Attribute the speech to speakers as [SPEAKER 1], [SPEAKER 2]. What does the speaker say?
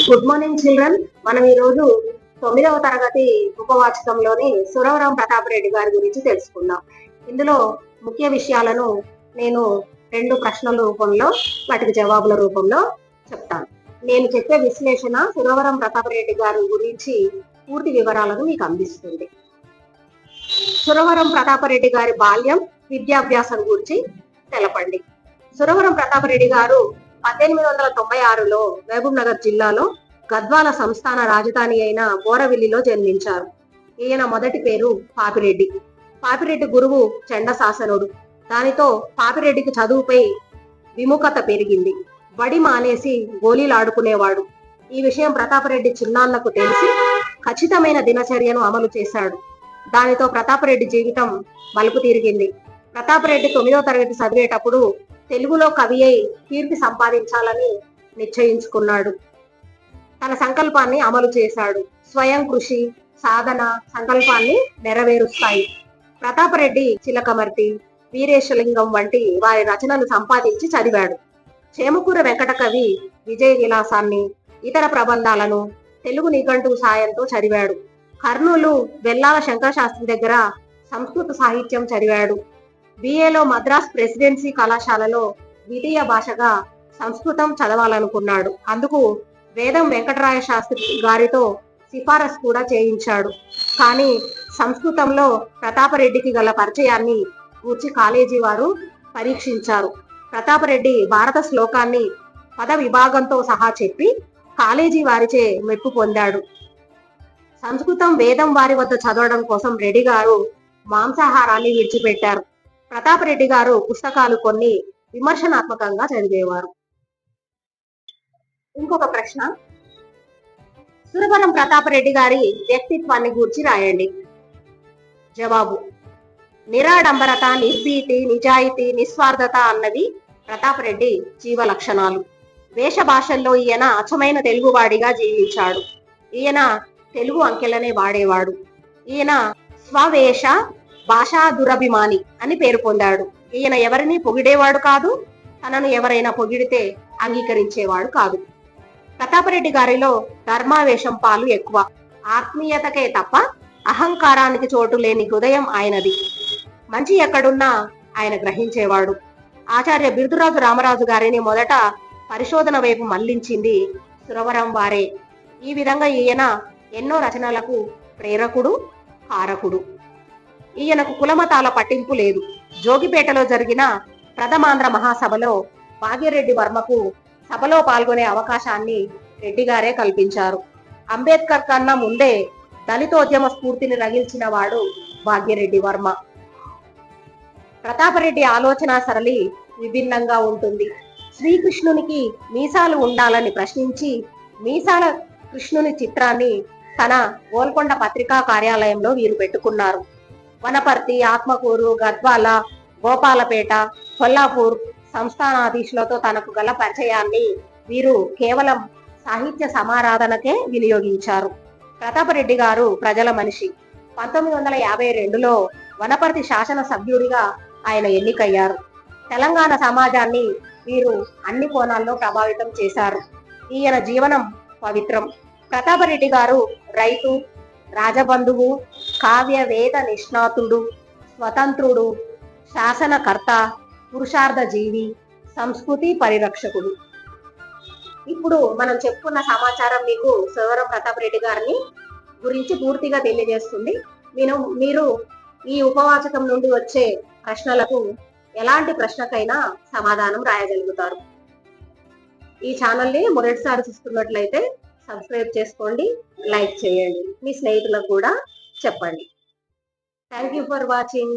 [SPEAKER 1] Good morning children. మనం ఈ రోజు 9వ తరగతి ఉపవాచకంలోని సురవరం ప్రతాప్ రెడ్డి గారి గురించి తెలుసుకుందాం. ఇందులో ముఖ్య విషయాలను నేను 2 ప్రశ్నల రూపంలో వాటికి జవాబుల రూపంలో చెప్తాను. నేను చెప్పే విశ్లేషణ సురవరం ప్రతాప్ రెడ్డి గారి గురించి పూర్తి వివరాలను మీకు అందిస్తుంది. సురవరం ప్రతాపరెడ్డి గారి బాల్యం, విద్యాభ్యాసం గురించి తెలపండి. సురవరం ప్రతాపరెడ్డి గారు 1896లో మహబూబ్ నగర్ జిల్లాలో గద్వాల సంస్థాన రాజధాని అయిన బోరవిల్లిలో జన్మించారు. ఈయన మొదటి పేరు పాపిరెడ్డి. పాపిరెడ్డి గురువు చండశాసనుడు. దానితో పాపిరెడ్డికి చదువుపై విముఖత పెరిగింది. బడి మానేసి గోళీలాడుకునేవాడు. ఈ విషయం ప్రతాపరెడ్డి చిన్నాన్నకు తెలిసి ఖచ్చితమైన దినచర్యను అమలు చేశాడు. దానితో ప్రతాపరెడ్డి జీవితం మలుపు తిరిగింది. ప్రతాపరెడ్డి 9వ తరగతి చదివేటప్పుడు తెలుగులో కవి అయి కీర్తి సంపాదించాలని నిశ్చయించుకున్నాడు. తన సంకల్పాన్ని అమలు చేశాడు. స్వయం కృషి, సాధన సంకల్పాన్ని నెరవేరుస్తాయి. ప్రతాపరెడ్డి చిలకమర్తి, వీరేశలింగం వంటి వారి రచనలు సంపాదించి చదివాడు. చేమకూర వెంకట కవి విజయ విలాసాన్ని, ఇతర ప్రబంధాలను తెలుగు నిఘంటువు సాయంతో చదివాడు. కర్నూలు వెల్లాల శంకరశాస్త్రి దగ్గర సంస్కృత సాహిత్యం చదివాడు. బిఏలో మద్రాస్ ప్రెసిడెన్సీ కళాశాలలో ద్వితీయ భాషగా సంస్కృతం చదవాలనుకున్నాడు. అందుకు వేదం వెంకటరాయ శాస్త్రి గారితో సిఫారసు కూడా చేయించాడు. కానీ సంస్కృతంలో ప్రతాపరెడ్డికి గల పరిచయాన్ని గూర్చి కాలేజీ వారు పరీక్షించారు. ప్రతాపరెడ్డి భారత శ్లోకాన్ని పద విభాగంతో సహా చెప్పి కాలేజీ వారిచే మెప్పు పొందాడు. సంస్కృతం వేదం వారి వద్ద చదవడం కోసం రెడ్డి గారు మాంసాహారాన్ని విడిచిపెట్టారు. ప్రతాపరెడ్డి గారు పుస్తకాలు కొన్ని విమర్శనాత్మకంగా చదివేవారు. ఇంకొక ప్రశ్న, సురవరం ప్రతాపరెడ్డి గారి వ్యక్తిత్వాన్ని గూర్చి రాయండి. జవాబు: నిరాడంబరత, నిర్భీతి, నిజాయితీ, నిస్వార్థత అన్నవి ప్రతాపరెడ్డి జీవ లక్షణాలు. వేష భాషల్లో ఈయన అచ్చమైన తెలుగువాడిగా జీవించాడు. ఈయన తెలుగు అంకెలనే వాడేవాడు. ఈయన స్వవేష భాషా దురభిమాని అని పేరు పొందాడు. ఈయన ఎవరిని పొగిడేవాడు కాదు, తనను ఎవరైనా పొగిడితే అంగీకరించేవాడు కాదు. ప్రతాపరెడ్డి గారిలో ధర్మావేశం పాలు ఎక్కువ. ఆత్మీయతకే తప్ప అహంకారానికి చోటు లేని హృదయం ఆయనది. మంచి ఎక్కడున్నా ఆయన గ్రహించేవాడు. ఆచార్య బిరుదురాజు రామరాజు గారిని మొదట పరిశోధన వైపు మళ్లించింది సురవరం వారే. ఈ విధంగా ఈయన ఎన్నో రచనలకు ప్రేరకుడు, కారకుడు. ఈయనకు కులమతాల పట్టింపు లేదు. జోగిపేటలో జరిగిన ప్రథమాంధ్ర మహాసభలో భాగ్యరెడ్డి వర్మకు సభలో పాల్గొనే అవకాశాన్ని రెడ్డి గారే కల్పించారు. అంబేద్కర్ కన్నా ముందే దళితోద్యమ స్ఫూర్తిని రగిల్చిన వాడు భాగ్యరెడ్డి వర్మ. ప్రతాపరెడ్డి ఆలోచన సరళి విభిన్నంగా ఉంటుంది. శ్రీకృష్ణునికి మీసాలు ఉండాలని ప్రశ్నించి మీసాల కృష్ణుని చిత్రాన్ని తన గోల్కొండ పత్రికా కార్యాలయంలో వీరు పెట్టుకున్నారు. వనపర్తి, ఆత్మకూరు, గద్వాల, గోపాలపేట, కొల్లాపూర్ సంస్థానాధీశులతో తనకు గల పరిచయాన్ని వీరు కేవలం సాహిత్య సమారాధనకే వినియోగించారు. ప్రతాపరెడ్డి గారు ప్రజల మనిషి. 1952లో వనపర్తి శాసన సభ్యుడిగా ఆయన ఎన్నికయ్యారు. తెలంగాణ సమాజాన్ని వీరు అన్ని కోణాల్లో ప్రభావితం చేశారు. ఈయన జీవనం పవిత్రం. ప్రతాపరెడ్డి గారు రైతు, రాజబంధువు, కావ్య వేద నిష్ణాతుడు, స్వతంత్రుడు, శాసనకర్త, పురుషార్థ జీవి, సంస్కృతి పరిరక్షకుడు. ఇప్పుడు మనం చెప్పుకున్న సమాచారం మీకు సురవరం ప్రతాపరెడ్డి గారిని గురించి పూర్తిగా తెలియజేస్తుంది. మీరు ఈ ఉపవాచకం నుండి వచ్చే ప్రశ్నలకు ఎలాంటి ప్రశ్నకైనా సమాధానం రాయగలుగుతారు. ఈ ఛానల్ని మొదటిసారి చూస్తున్నట్లయితే సబ్స్క్రైబ్ చేసుకోండి, లైక్ చేయండి, మీ స్నేహితులకు కూడా చెప్పండి. Thank you for watching.